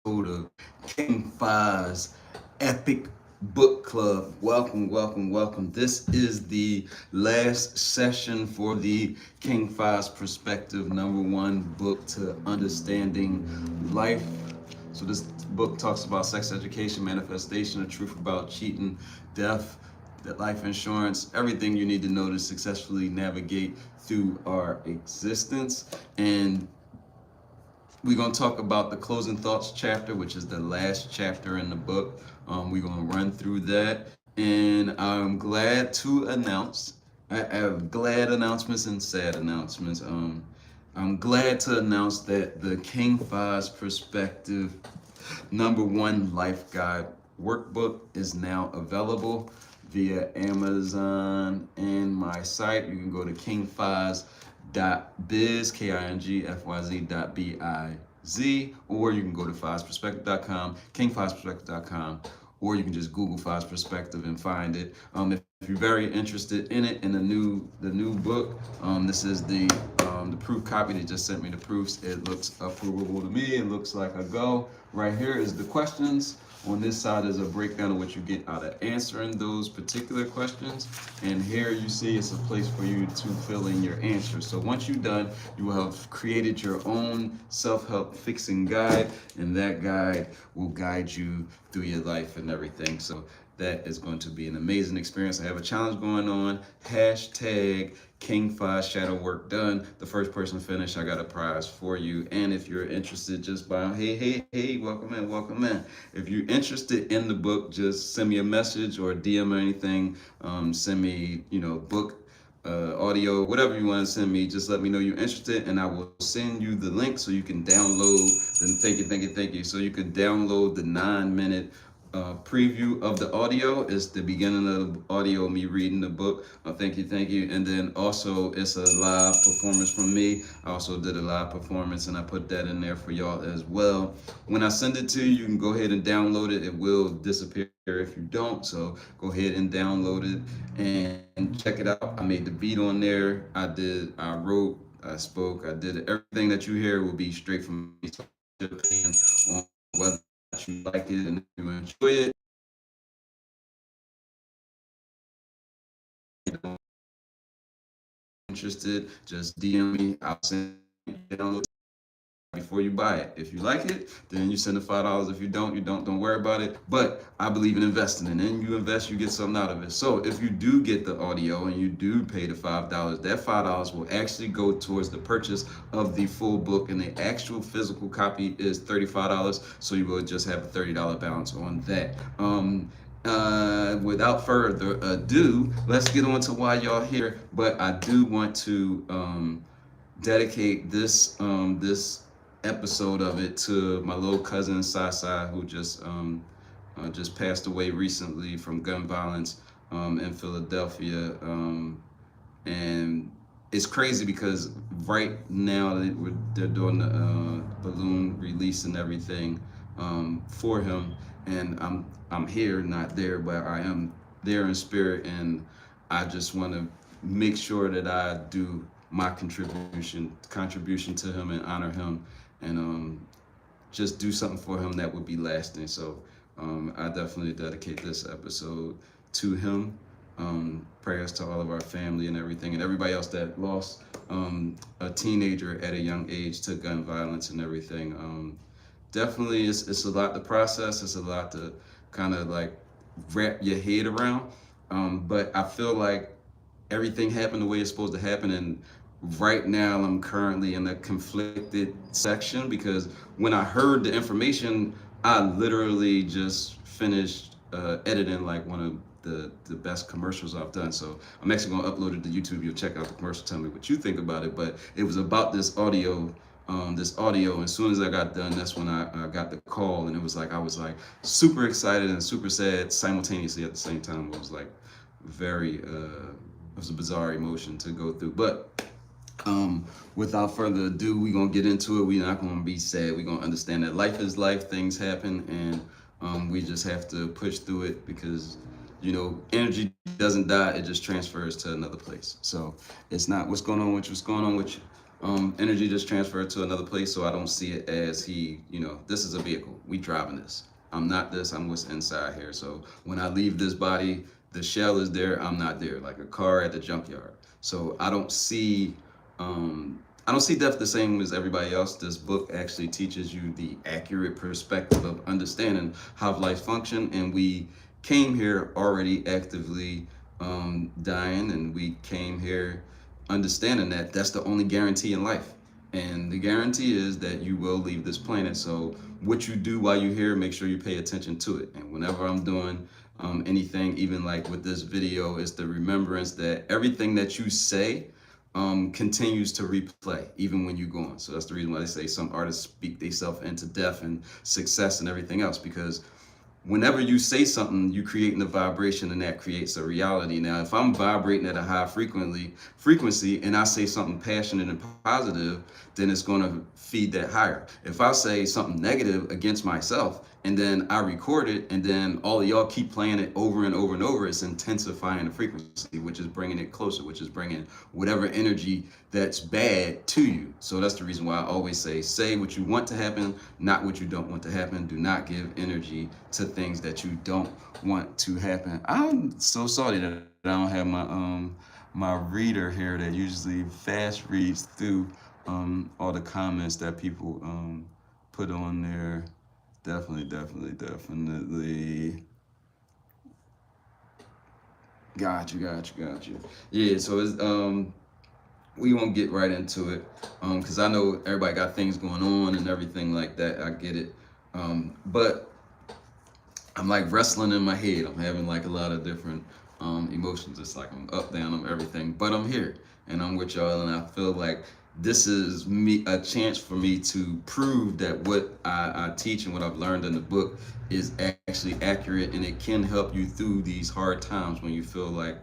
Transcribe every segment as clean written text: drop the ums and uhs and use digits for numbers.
of King Fyz Epic Book Club. Welcome, welcome, welcome. This is the last session for the King Fyz Perspective #1 book to understanding life. So this book talks about sex education, manifestation, the truth about cheating, death, life insurance, everything you need to know to successfully navigate through our existence. And we're going to talk about the closing thoughts chapter, which is the last chapter in the book. We're going to run through that. And I'm glad to announce, I have glad announcements and sad announcements. I'm glad to announce that the King Fyz Perspective #1 Life Guide workbook is now available via Amazon and my site. You can go to kingfyz.biz, KINGFYZ.biz, or you can go to fyzperspective.com, kingfyzperspective.com, or you can just Google Fyz Perspective and find it. If you're very interested in it, in the new book, this is the proof copy. They just sent me the proofs. It looks approvable to me. It looks like a go. Right here is the questions. On this side is a breakdown of what you get out of answering those particular questions. And here you see it's a place for you to fill in your answers. So once you're done, you will have created your own self-help fixing guide, and that guide will guide you through your life and everything. So that is going to be an amazing experience. I have a challenge going on. Hashtag King Fyz Shadow Work Done. The first person to finish, I got a prize for you. And if you're interested, just by hey, welcome in, welcome in. If you're interested in the book, just send me a message or a DM or anything. Send me, book, audio, whatever you want to send me. Just let me know you're interested, and I will send you the link so you can download. Then thank you. So you can download the 9-minute preview of the audio. It's the beginning of the audio, me reading the book. Thank you. And then also it's a live performance from me. I also did a live performance, and I put that in there for y'all as well. When I send it to you, you can go ahead and download it. It will disappear if you don't. So go ahead and download it and check it out. I made the beat on there. I wrote, I spoke, I did it. Everything that you hear will be straight from me. So on whether you like it and you enjoy it. Interested, just DM me. I'll send you download before you buy it. If you like it, then you send the $5. If you don't, don't worry about it. But I believe in investing, and then you invest, you get something out of it. So if you do get the audio and you do pay the $5, that $5 will actually go towards the purchase of the full book, and the actual physical copy is $35. So you will just have a $30 balance on that. Without further ado, let's get on to why y'all here. But I do want to dedicate this episode of it to my little cousin Sasa, who just passed away recently from gun violence in Philadelphia. And it's crazy because right now they're doing the balloon release and everything for him, and I'm here, not there, but I am there in spirit, and I just want to make sure that I do my contribution to him and honor him, and just do something for him that would be lasting. So I definitely dedicate this episode to him. Prayers to all of our family and everything, and everybody else that lost a teenager at a young age to gun violence and everything. Definitely, it's a lot to process. It's a lot to kind of like wrap your head around. But I feel like everything happened the way it's supposed to happen, and right now I'm currently in a conflicted section because when I heard the information, I literally just finished editing like one of the best commercials I've done. So I'm actually going to upload it to YouTube. You'll check out the commercial, tell me what you think about it. But it was about this audio. And as soon as I got done, that's when I got the call, and it was like I was like super excited and super sad simultaneously at the same time. It was like very it was a bizarre emotion to go through. But without further ado, we're gonna get into it. We're not gonna be sad. We're gonna understand that life is life, things happen, and we just have to push through it because energy doesn't die, it just transfers to another place. So it's not what's going on with you, what's going on with you. energy just transferred to another place, so I don't see it as this is a vehicle. We driving this. I'm not this. I'm what's inside here. So when I leave this body, the shell is there. I'm not there. Like a car at the junkyard. So I don't see death the same as everybody else. This book actually teaches you the accurate perspective of understanding how life function, and we came here already actively dying, and we came here understanding that that's the only guarantee in life. And the guarantee is that you will leave this planet. So what you do while you're here, make sure you pay attention to it. And whenever I'm doing anything, even like with this video, is the remembrance that everything that you say continues to replay even when you're gone. So that's the reason why they say some artists speak themselves into death and success and everything else, because whenever you say something, you create a vibration, and that creates a reality. Now, if I'm vibrating at a high frequency and I say something passionate and positive, then it's going to feed that higher. If I say something negative against myself and then I record it, and then all of y'all keep playing it over and over and over, it's intensifying the frequency, which is bringing it closer, which is bringing whatever energy that's bad to you. So that's the reason why I always say what you want to happen, not what you don't want to happen. Do not give energy to things that you don't want to happen. I'm so sorry that I don't have my reader here that usually fast reads through all the comments that people put on there. Definitely. Got you. Yeah, so it's we won't get right into it because I know everybody got things going on and everything like that. I get it, but I'm like wrestling in my head. I'm having like a lot of different emotions. It's like I'm up, down, I'm everything, but I'm here and I'm with y'all, and I feel like this is a chance for me to prove that what I teach and what I've learned in the book is actually accurate, and it can help you through these hard times when you feel like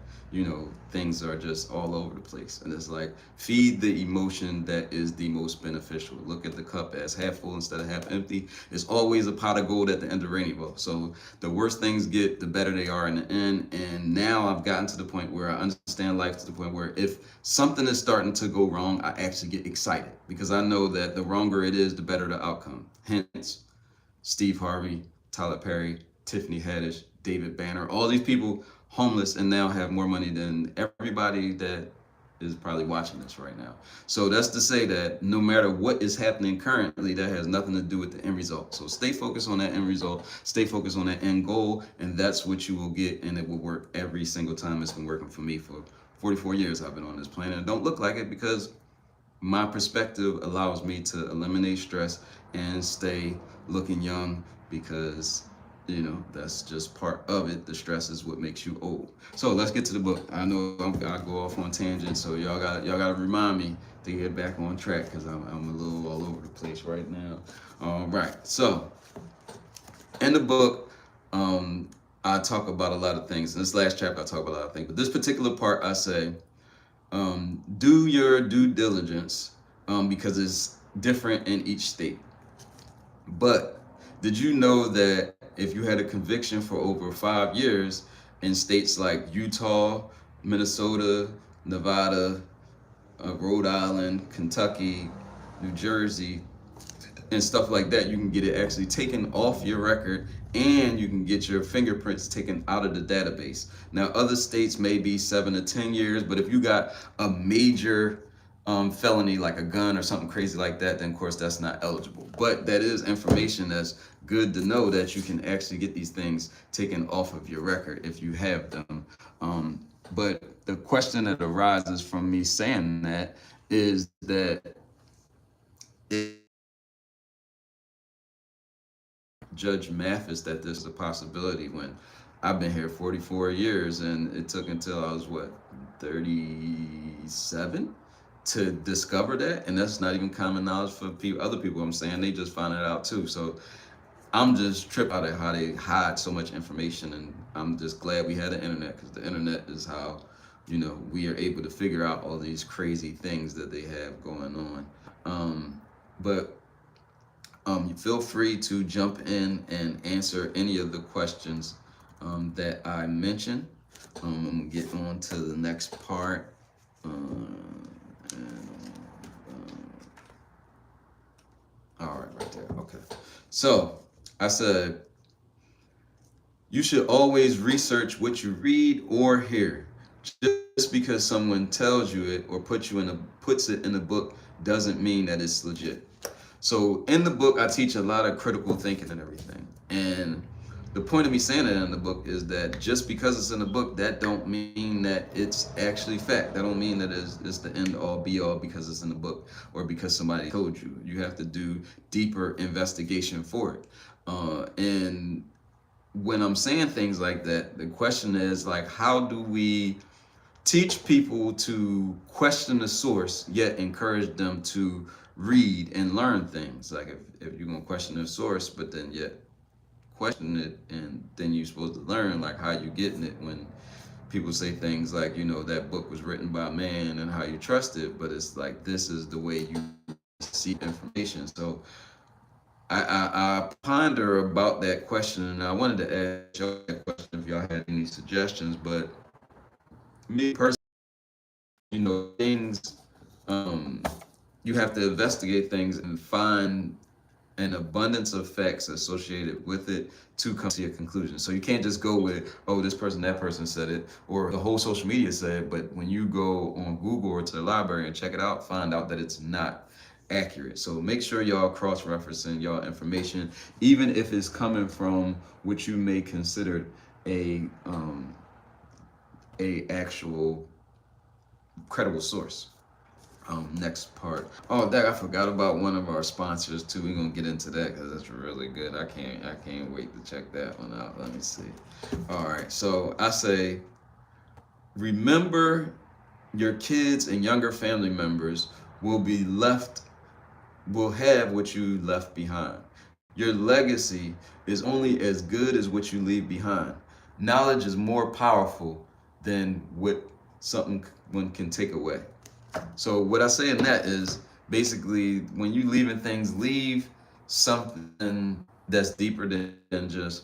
things are just all over the place. And it's like, feed the emotion that is the most beneficial. Look at the cup as half full instead of half empty. It's always a pot of gold at the end of the rainbow. So the worse things get, the better they are in the end. And now I've gotten to the point where I understand life to the point where if something is starting to go wrong, I actually get excited because I know that the wronger it is, the better the outcome. Hence, Steve Harvey, Tyler Perry, Tiffany Haddish, David Banner, all these people homeless and now have more money than everybody that is probably watching this right now. So that's to say that no matter what is happening currently, that has nothing to do with the end result. So stay focused on that end result, stay focused on that end goal, and that's what you will get, and it will work every single time. It's been working for me for 44 years I've been on this planet. It don't look like it because my perspective allows me to eliminate stress and stay looking young, because that's just part of it. The stress is what makes you old. So let's get to the book. I know I go off on tangents, so y'all gotta remind me to get back on track because I'm a little all over the place right now. All right. So in the book, I talk about a lot of things. In this last chapter, I talk about a lot of things, but this particular part, I say, do your due diligence because it's different in each state. But did you know that if you had a conviction for over 5 years in states like Utah, Minnesota, Nevada, Rhode Island, Kentucky, New Jersey, and stuff like that, you can get it actually taken off your record, and you can get your fingerprints taken out of the database. Now, other states may be 7 to 10 years, but if you got a major felony like a gun or something crazy like that, then of course that's not eligible. But that is information that's good to know, that you can actually get these things taken off of your record if you have them. But the question that arises from me saying that is that Judge Mathis that this is a possibility when I've been here 44 years and it took until I was 37 to discover that, and that's not even common knowledge for other people. I'm saying they just found it out too. So I'm just tripped out at how they hide so much information, and I'm just glad we had the internet, because the internet is how we are able to figure out all these crazy things that they have going on. But you feel free to jump in and answer any of the questions that I mentioned. I'm gonna get on to the next part. right there. Okay. So I said, you should always research what you read or hear. Just because someone tells you it or puts it in a book doesn't mean that it's legit. So in the book, I teach a lot of critical thinking and everything. And the point of me saying that in the book is that just because it's in the book, that don't mean that it's actually fact. That don't mean that it's the end all be all because it's in the book or because somebody told you. You have to do deeper investigation for it. And when I'm saying things like that, the question is like, how do we teach people to question the source, yet encourage them to read and learn things? Like if you're gonna question the source, but then yet question it, and then you're supposed to learn like how you getting it when people say things like, you know, that book was written by a man and how you trust it, but it's like this is the way you see information. So I ponder about that question, and I wanted to ask y'all that question if y'all had any suggestions. But me personally, you know, things, um, you have to investigate things and find an abundance of facts associated with it to come to a conclusion. So you can't just go with, oh, this person, that person said it, or the whole social media said it. But when you go on Google or to the library and check it out, find out that it's not accurate. So make sure y'all cross-referencing y'all information, even if it's coming from what you may consider a actual credible source. Next part. Oh, Dag, I forgot about one of our sponsors too. We're gonna get into that because that's really good. I can't wait to check that one out. Let me see. All right. So I say, remember, your kids and younger family members will have what you left behind. Your legacy is only as good as what you leave behind. Knowledge is more powerful than what something one can take away. So what I say in that is basically when you leaving things, leave something that's deeper than just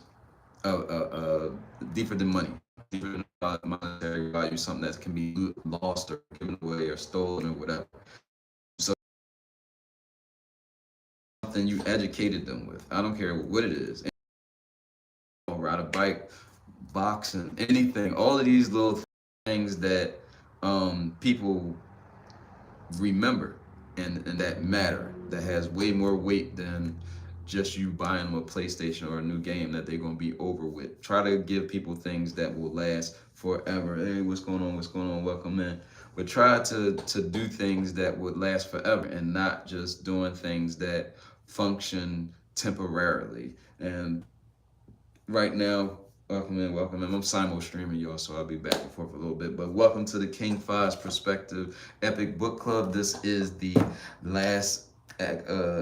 deeper than money, deeper than monetary value, something that can be lost or given away or stolen or whatever. So something you educated them with. I don't care what it is. Ride a bike, boxing, anything. All of these little things that people remember and that matter, that has way more weight than just you buying them a PlayStation or a new game that they're gonna be over with. Try to give people things that will last forever. Hey, what's going on? What's going on? Welcome in. But try to do things that would last forever and not just doing things that function temporarily. And right now, welcome in, welcome in. I'm simul streaming, y'all, so I'll be back and forth a little bit. But welcome to the King Fyz Perspective Epic Book Club. This is the last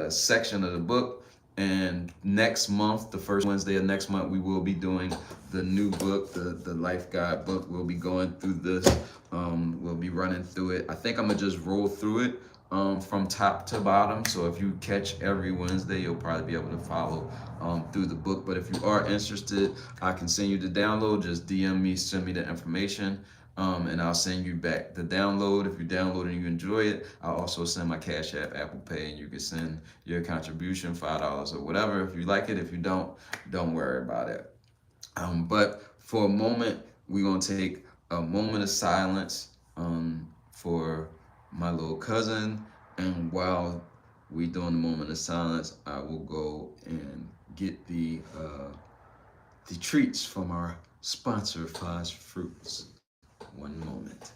section of the book. And next month, the first Wednesday of next month, we will be doing the new book, the Life Guide book. We'll be going through this. We'll be running through it. I think I'm going to just roll through it from top to bottom. So if you catch every Wednesday, you'll probably be able to follow through the book. But if you are interested, I can send you the download. Just DM me, send me the information, and I'll send you back the download. If you download and you enjoy it, I'll also send my Cash App, Apple Pay, and you can send your contribution, $5 or whatever. If you like it, if you don't worry about it. But for a moment, we're going to take a moment of silence for my little cousin. And while we doing the moment of silence, I will go and get the treats from our sponsor, Fyz Fruits. One moment.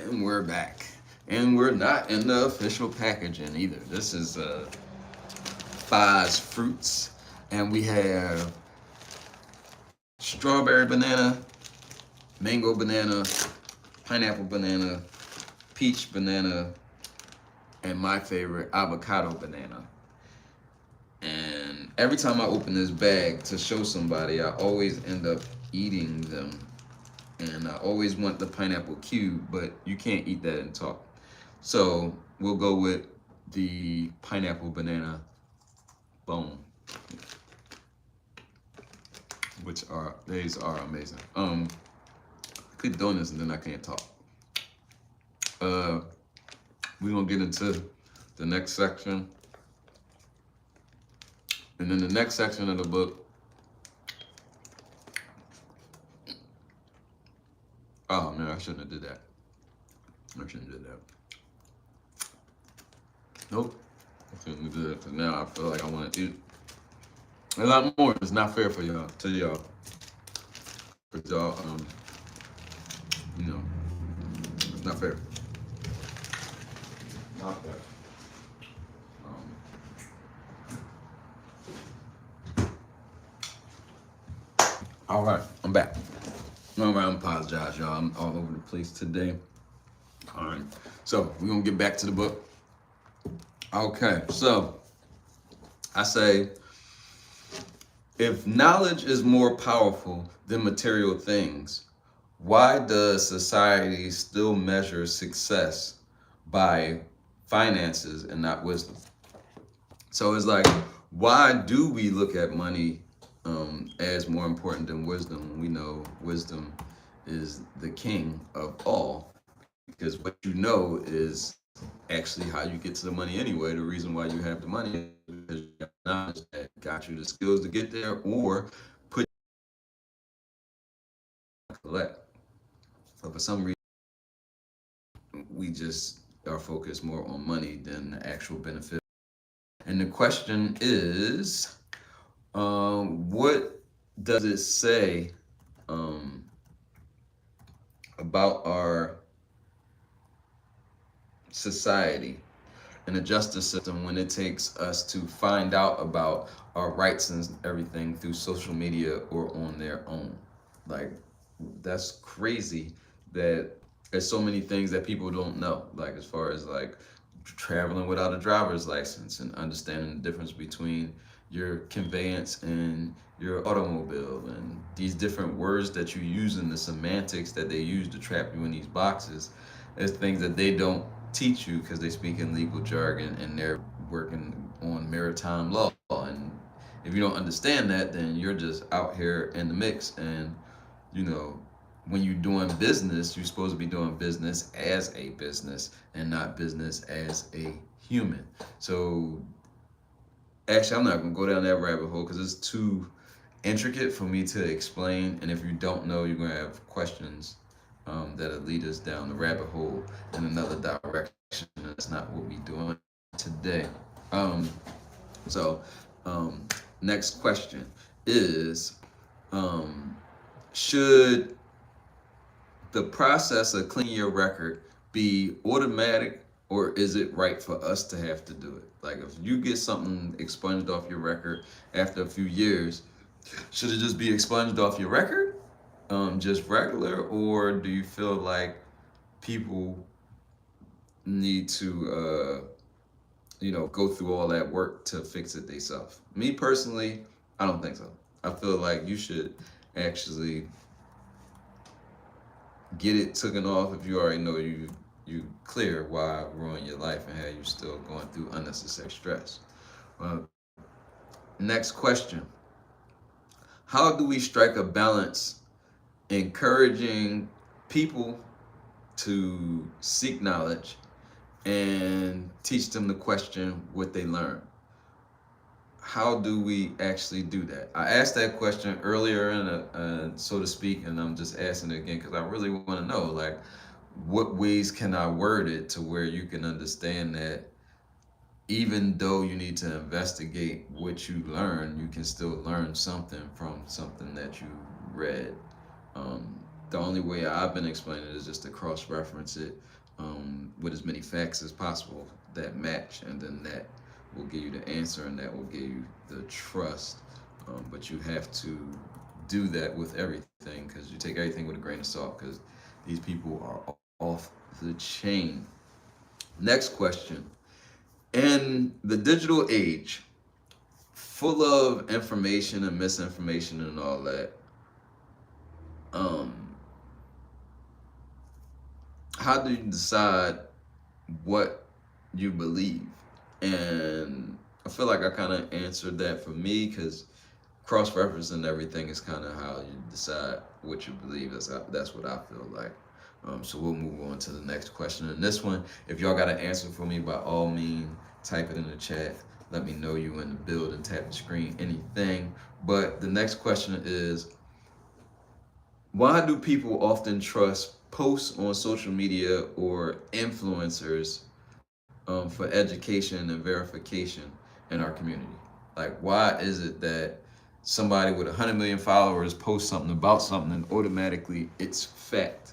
And we're back. And we're not in the official packaging either. This is Fyz Fruits. And we have strawberry banana, mango banana, pineapple banana, peach banana, and my favorite, avocado banana. And every time I open this bag to show somebody, I always end up eating them. And I always want the pineapple cube, but you can't eat that and talk. So we'll go with the pineapple banana Boom. These are amazing. Keep doing this and then I can't talk. We're gonna get into the next section. And in the next section of the book, oh man, I shouldn't have did that. I shouldn't have did that. Nope. I shouldn't have did that, because now I feel like I want to eat a lot more. It's not fair for y'all, to y'all. But y'all, you know, it's not fair. Not fair. All right, I'm back. All right, I apologize, y'all. I'm all over the place today. All right, so we're gonna get back to the book. Okay, so I say, if knowledge is more powerful than material things, why does society still measure success by finances and not wisdom? So it's like, why do we look at money as more important than wisdom? We know wisdom is the king of all, because what you know is actually how you get to the money anyway. The reason why you have the money is because you have knowledge that got you the skills to get there, or put collect. So for some reason, we just are focused more on money than the actual benefit. And the question is, what does it say about our society and the justice system when it takes us to find out about our rights and everything through social media or on their own? Like, that's crazy that there's so many things that people don't know, like as far as like traveling without a driver's license and understanding the difference between your conveyance and your automobile, and these different words that you use and the semantics that they use to trap you in these boxes. There's things that they don't teach you because they speak in legal jargon and they're working on maritime law. And if you don't understand that, then you're just out here in the mix. And you know, when you're doing business, you're supposed to be doing business as a business and not business as a human. So actually, I'm not gonna go down that rabbit hole because it's too intricate for me to explain. And if you don't know, you're gonna have questions that'll lead us down the rabbit hole in another direction. That's not what we're doing today. So next question is, should the process of cleaning your record be automatic, or is it right for us to have to do it? Like, if you get something expunged off your record after a few years, should it just be expunged off your record, just regular, or do you feel like people need to, go through all that work to fix it themselves? Me personally, I don't think so. I feel like you should actually get it taken off if you already know you clear why ruin your life and how you're still going through unnecessary stress. Next question. How do we strike a balance encouraging people to seek knowledge and teach them to question what they learn? How do we actually do that? I asked that question earlier, so to speak, and I'm just asking it again because I really want to know, like, what ways can I word it to where you can understand that even though you need to investigate what you learn, you can still learn something from something that you read. The only way I've been explaining it is just to cross-reference it with as many facts as possible that match, and then that will give you the answer and that will give you the trust. But you have to do that with everything, because you take everything with a grain of salt, because these people are off the chain. Next question. In the digital age, full of information and misinformation and all that, how do you decide what you believe? And I feel like I kind of answered that for me, because cross-referencing everything is kind of how you decide what you believe. That's what I feel like. So we'll move on to the next question. And this one, if y'all got an answer for me, by all means, type it in the chat. Let me know you in the building, tap the screen, anything. But the next question is, why do people often trust posts on social media or influencers for education and verification in our community? Like, why is it that somebody with 100 million followers posts something about something and automatically it's fact?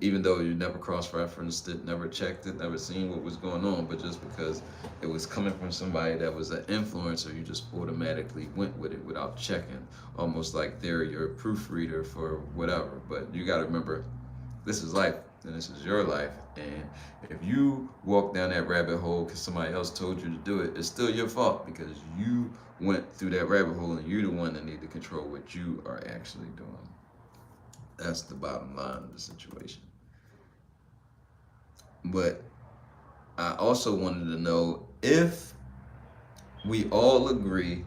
Even though you never cross-referenced it, never checked it, never seen what was going on, but just because it was coming from somebody that was an influencer, you just automatically went with it without checking, almost like they're your proofreader for whatever. But you got to remember, this is life, and this is your life, and if you walk down that rabbit hole because somebody else told you to do it, it's still your fault, because you went through that rabbit hole and you're the one that need to control what you are actually doing. That's the bottom line of the situation. But I also wanted to know if we all agree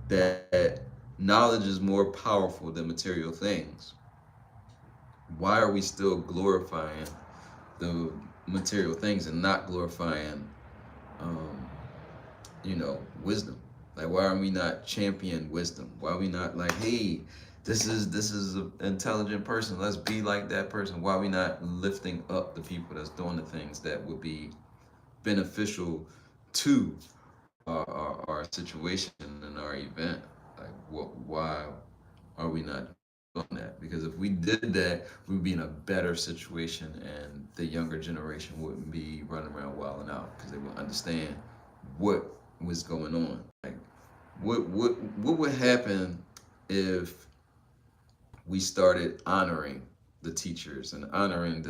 that knowledge is more powerful than material things. Why are we still glorifying the material things and not glorifying, wisdom? Like, why are we not champion wisdom? Why are we not like, hey, this is an intelligent person, let's be like that person? Why are we not lifting up the people that's doing the things that would be beneficial to our situation and our event? Like, why are we not doing that? Because if we did that, we'd be in a better situation, and the younger generation wouldn't be running around wilding out, because they would understand what was going on. Like, what would happen if we started honoring the teachers and honoring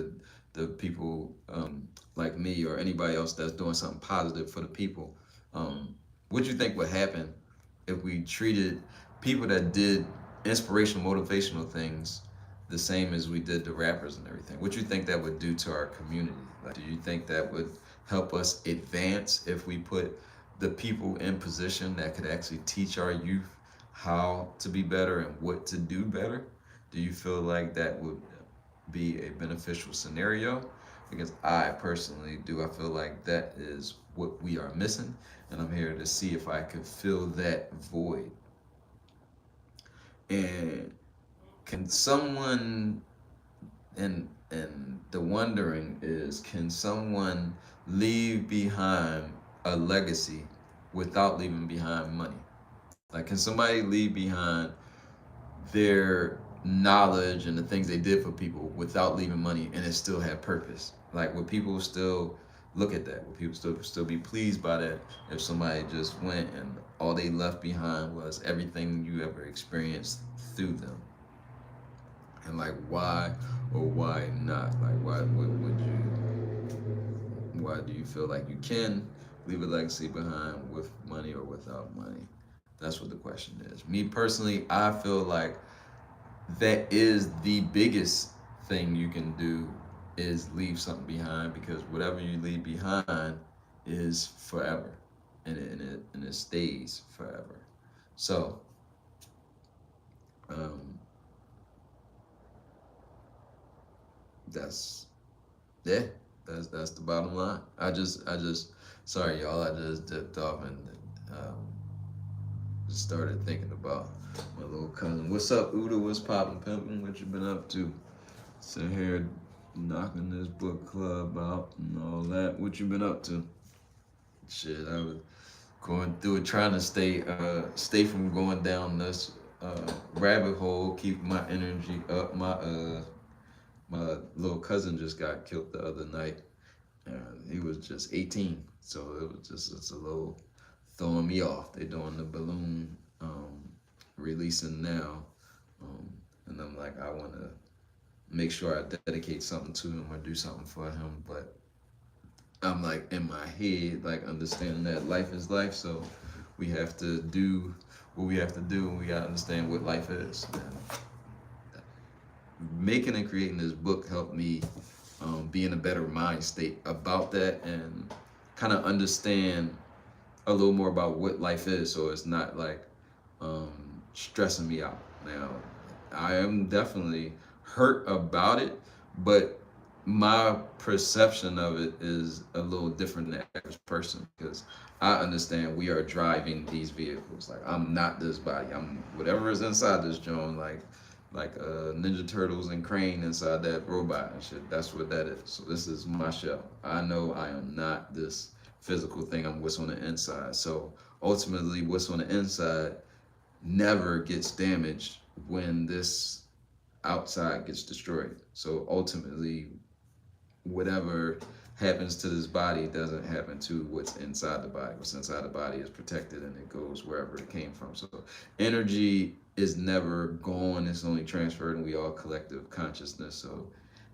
the people, like me or anybody else that's doing something positive for the people? What do you think would happen if we treated people that did inspirational, motivational things the same as we did the rappers and everything? What do you think that would do to our community? Like, do you think that would help us advance if we put the people in position that could actually teach our youth how to be better and what to do better? Do you feel like that would be a beneficial scenario? Because I personally do. I feel like that is what we are missing, and I'm here to see if I could fill that void. And can someone, and the wondering is, can someone leave behind a legacy without leaving behind money? Like, can somebody leave behind their knowledge and the things they did for people without leaving money, and it still have purpose? Like, would people still look at that? Would people still be pleased by that if somebody just went and all they left behind was everything you ever experienced through them? And like, why or why not? Like, why do you feel like you can leave a legacy behind with money or without money? That's what the question is. Me personally, I feel like that is the biggest thing you can do, is leave something behind, because whatever you leave behind is forever, and it stays forever. So, that's yeah, that's the bottom line. I just sorry y'all, I just dipped off and just started thinking about my little cousin. What's up, Uda? What's poppin', pimpin'? What you been up to? Sitting here knocking this book club out and all that. What you been up to? Shit, I was going through it, trying to stay from going down this rabbit hole, keeping my energy up. My little cousin just got killed the other night. He was just 18, so it's a little throwing me off. They're doing the balloon releasing now, and I'm like, I want to make sure I dedicate something to him or do something for him, but I'm like in my head, like understanding that life is life, so we have to do what we have to do, and we gotta understand what life is. And making and creating this book helped me be in a better mind state about that, and kind of understand a little more about what life is, so it's not like stressing me out. Now, I am definitely hurt about it, but my perception of it is a little different than the average person, because I understand we are driving these vehicles. Like, I'm not this body. I'm whatever is inside this joint, like Ninja Turtles and Crane inside that robot and shit. That's what that is. So this is my shell. I know I am not this physical thing. I'm what's on the inside. So ultimately, what's on the inside never gets damaged when this outside gets destroyed. So ultimately, whatever happens to this body doesn't happen to what's inside the body. What's inside the body is protected and it goes wherever it came from. So energy is never gone, it's only transferred, and we all collective consciousness. So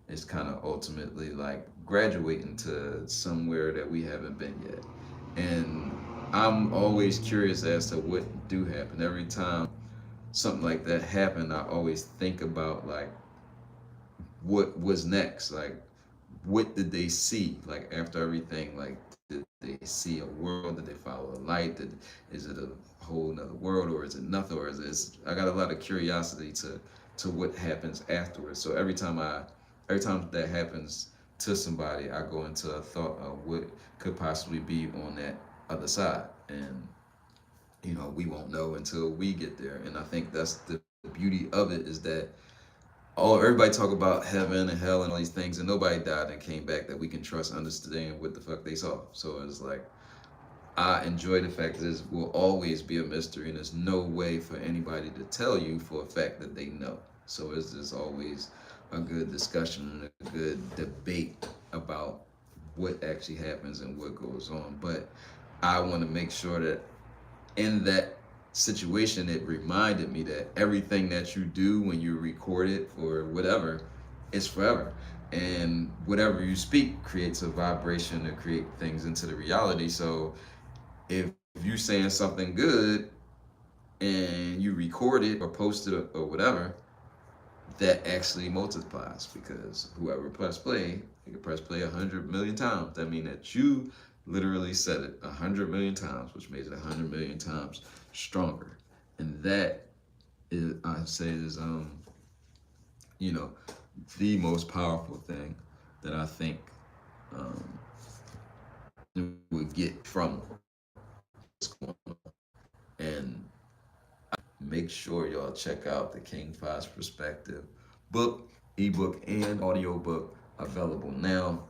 it's kind of ultimately like graduating to somewhere that we haven't been yet. And I'm always curious as to what do happen. Every time something like that happened, I always think about like what was next. Like, what did they see? Like, after everything, like, did they see a world? Did they follow a light? Is it a whole nother world, or is it nothing? Or is it? I got a lot of curiosity to what happens afterwards. So every time that happens to somebody, I go into a thought of what could possibly be on that other side. And we won't know until we get there. And I think that's the beauty of it, is that everybody talk about heaven and hell and all these things, and nobody died and came back that we can trust, understand what the fuck they saw. So it's like, I enjoy the fact that this will always be a mystery, and there's no way for anybody to tell you for a fact that they know. So it's just always a good discussion and a good debate about what actually happens and what goes on. But I want to make sure that in that situation, it reminded me that everything that you do when you record it or whatever is forever, and whatever you speak creates a vibration to create things into the reality. So if you saying something good and you record it or post it or whatever, that actually multiplies, because whoever press play, you can press play 100 million times. That means that you literally said it 100 million times, which makes it 100 million times stronger. And that is, I say, is the most powerful thing that I think we get from what's going on. And make sure y'all check out the King Fyz Perspective book, ebook, and audiobook available now.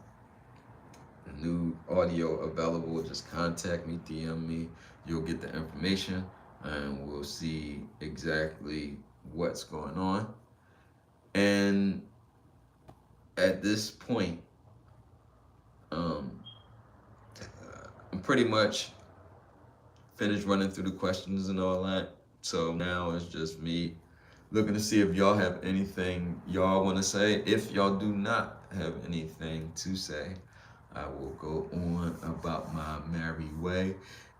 The new audio available. Just contact me, DM me. You'll get the information, and we'll see exactly what's going on. And at this point, I'm pretty much finished running through the questions and all that. So now it's just me looking to see if y'all have anything y'all want to say. If y'all do not have anything to say, I will go on about my merry way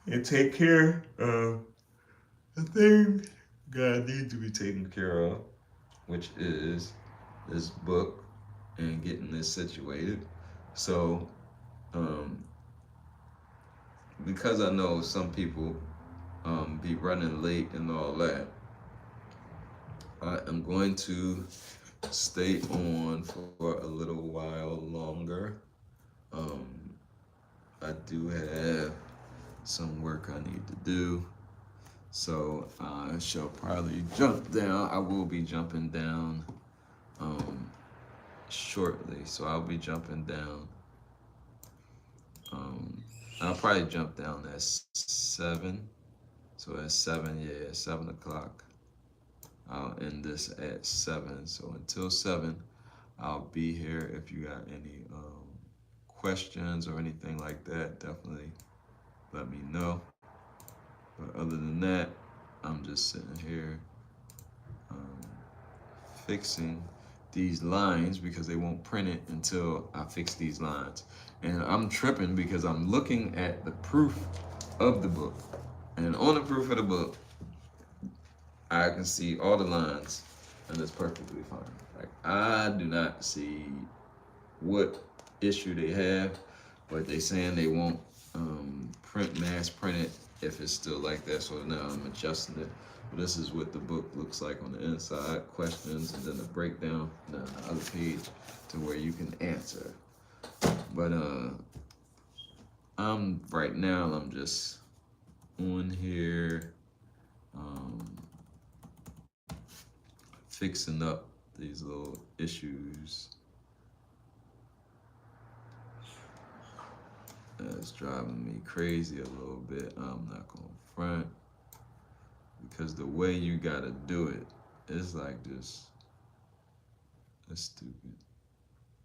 and take care of the thing that I need to be taken care of, which is this book and getting this situated. So, because I know some people be running late and all that, I am going to stay on for a little while longer. I do have some work I need to do, so I shall probably jump down. I will be jumping down shortly, so I'll be jumping down. I'll probably jump down at 7. So at 7, yeah, 7 o'clock. I'll end this at 7. So until 7, I'll be here. If you got any questions or anything like that, definitely let me know. But other than that, I'm just sitting here fixing these lines, because they won't print it until I fix these lines. And I'm tripping because I'm looking at the proof of the book. And on the proof of the book, I can see all the lines, and it's perfectly fine. Like, I do not see what issue they have, but they saying they won't mass print it if it's still like that. So now I'm adjusting it. But this is what the book looks like on the inside, questions, and then the breakdown, and then the other page to where you can answer. But right now I'm just on here fixing up these little issues that's driving me crazy a little bit. I'm not gonna front, because the way you gotta do it is like this. That's stupid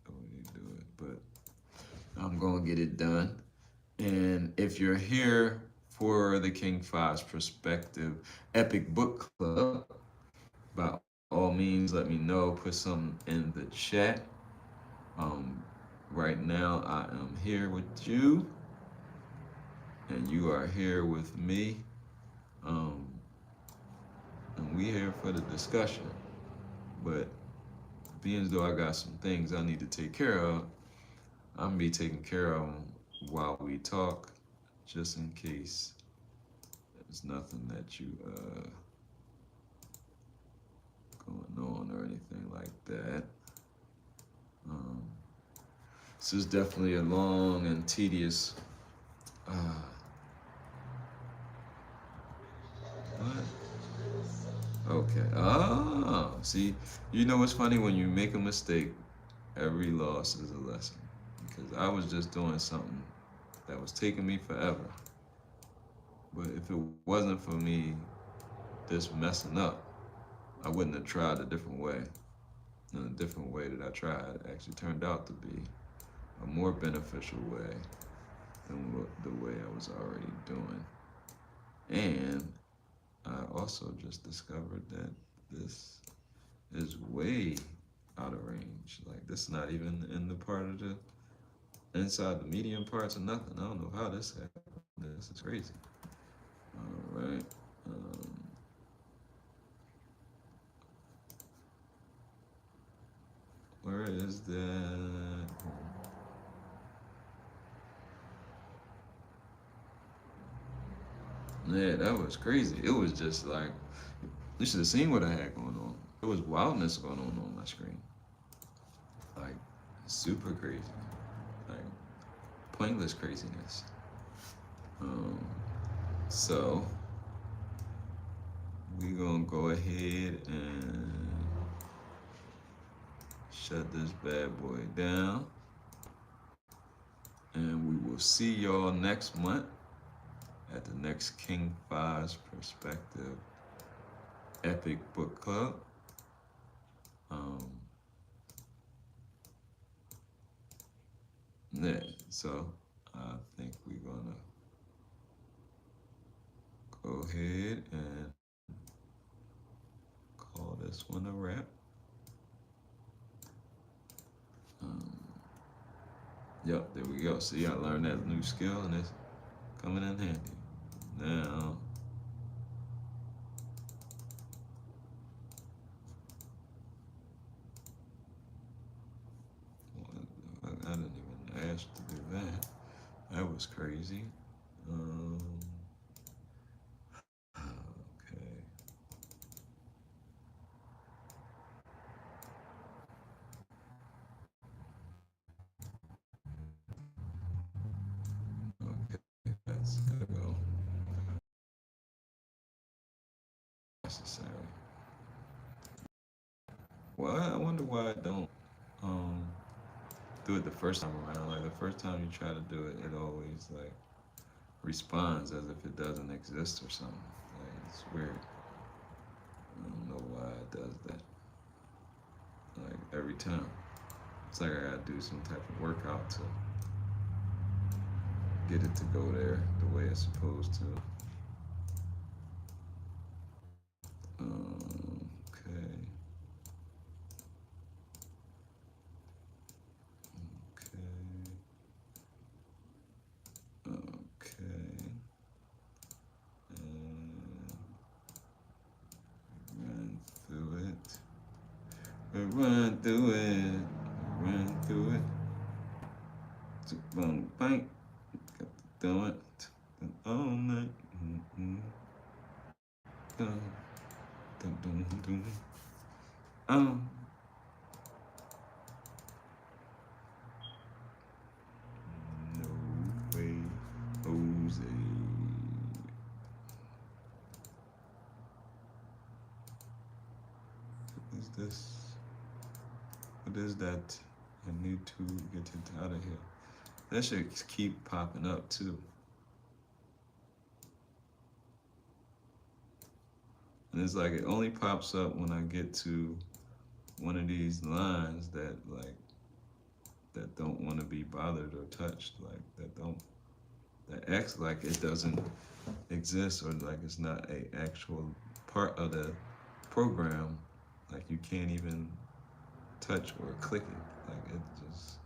the way they do it, but I'm gonna get it done. And if you're here for the King Fyz Perspective Epic Book Club, by all means, let me know. Put something in the chat. Right now, I am here with you, and you are here with me. And we here for the discussion. But being as though I got some things I need to take care of, I'm gonna be taking care of them while we talk, just in case there's nothing that you going on or anything like that. This is definitely a long and tedious. What? Okay. Oh, see, you know what's funny? When you make a mistake, every loss is a lesson. Because I was just doing something that was taking me forever. But if it wasn't for me just messing up, I wouldn't have tried a different way. And a different way that I tried actually turned out to be a more beneficial way than the way I was already doing. And I also just discovered that this is way out of range. Like, this is not even in the part of the inside the medium parts or nothing. I don't know how this happened. This is crazy. All right. Where is that? Yeah, that was crazy. It was just like, you should have seen what I had going on. There was wildness going on my screen. Like, super crazy. Like, pointless craziness. So, we gonna go ahead and shut this bad boy down. And we will see y'all next month at the next King Fyz Perspective Epic Book Club. Yeah, so I think we're gonna go ahead and call this one a wrap. Yep, there we go. See, I learned that new skill and it's coming in handy. Now, I didn't even ask to do that. That was crazy. Okay. Okay, that's gonna go. Necessary. Well, I wonder why I don't do it the first time around. Like, the first time you try to do it, it always like responds as if it doesn't exist or something. Like, it's weird. I don't know why it does that. Like, every time. It's like I gotta do some type of workout to get it to go there the way it's supposed to. Okay. Okay. And run through it. Run through it. Run through it. Bang, bang. Got the Doom, doom. Um, no way, Jose. What is this? What is that? I need to get it out of here. That should keep popping up too. And it's like it only pops up when I get to one of these lines that don't want to be bothered or touched, like that acts like it doesn't exist, or like it's not a actual part of the program. Like you can't even touch or click it. Like it just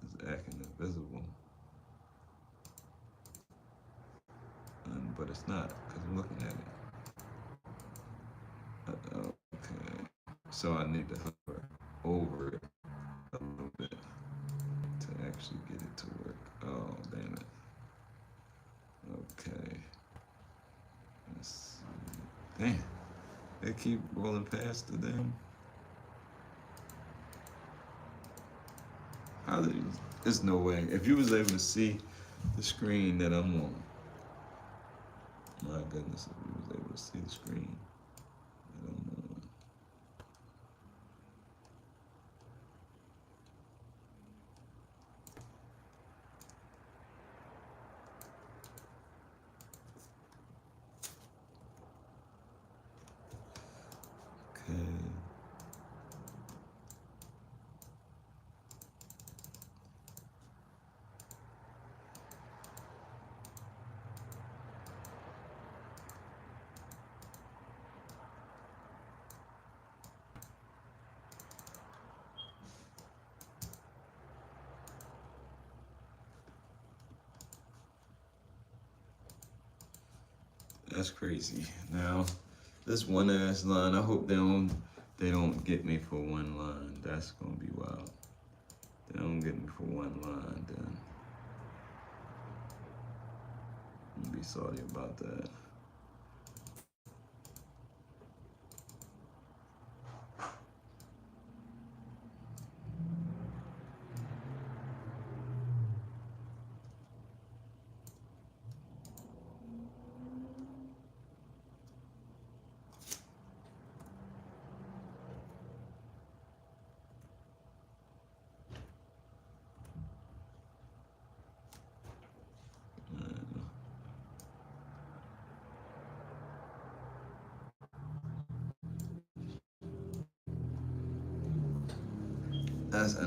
is acting invisible. But it's not, because I'm looking at it. Okay. So I need to hover over it a little bit to actually get it to work. Oh, damn it. Okay. Let's see. Damn. They keep rolling past the damn. How did you? There's no way. If you was able to see the screen that I'm on, my goodness, if you was able to see the screen that I'm on. Okay. That's crazy. Now, this one ass line, I hope they don't get me for one line. That's gonna be wild. They don't get me for one line, then I'm gonna be sorry about that.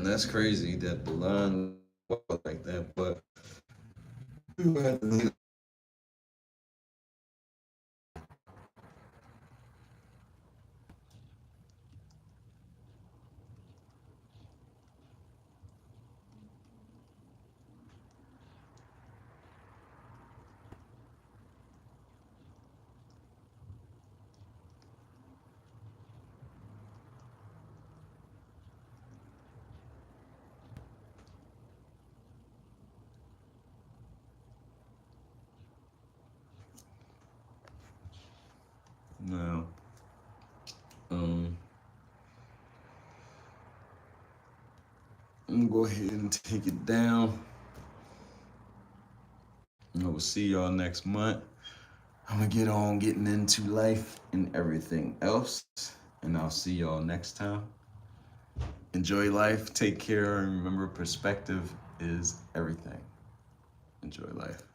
That's crazy that the line was like that, but you had to leave. Now, I'm gonna go ahead and take it down. And I will see y'all next month. I'm gonna get on getting into life and everything else. And I'll see y'all next time. Enjoy life, take care, and remember perspective is everything. Enjoy life.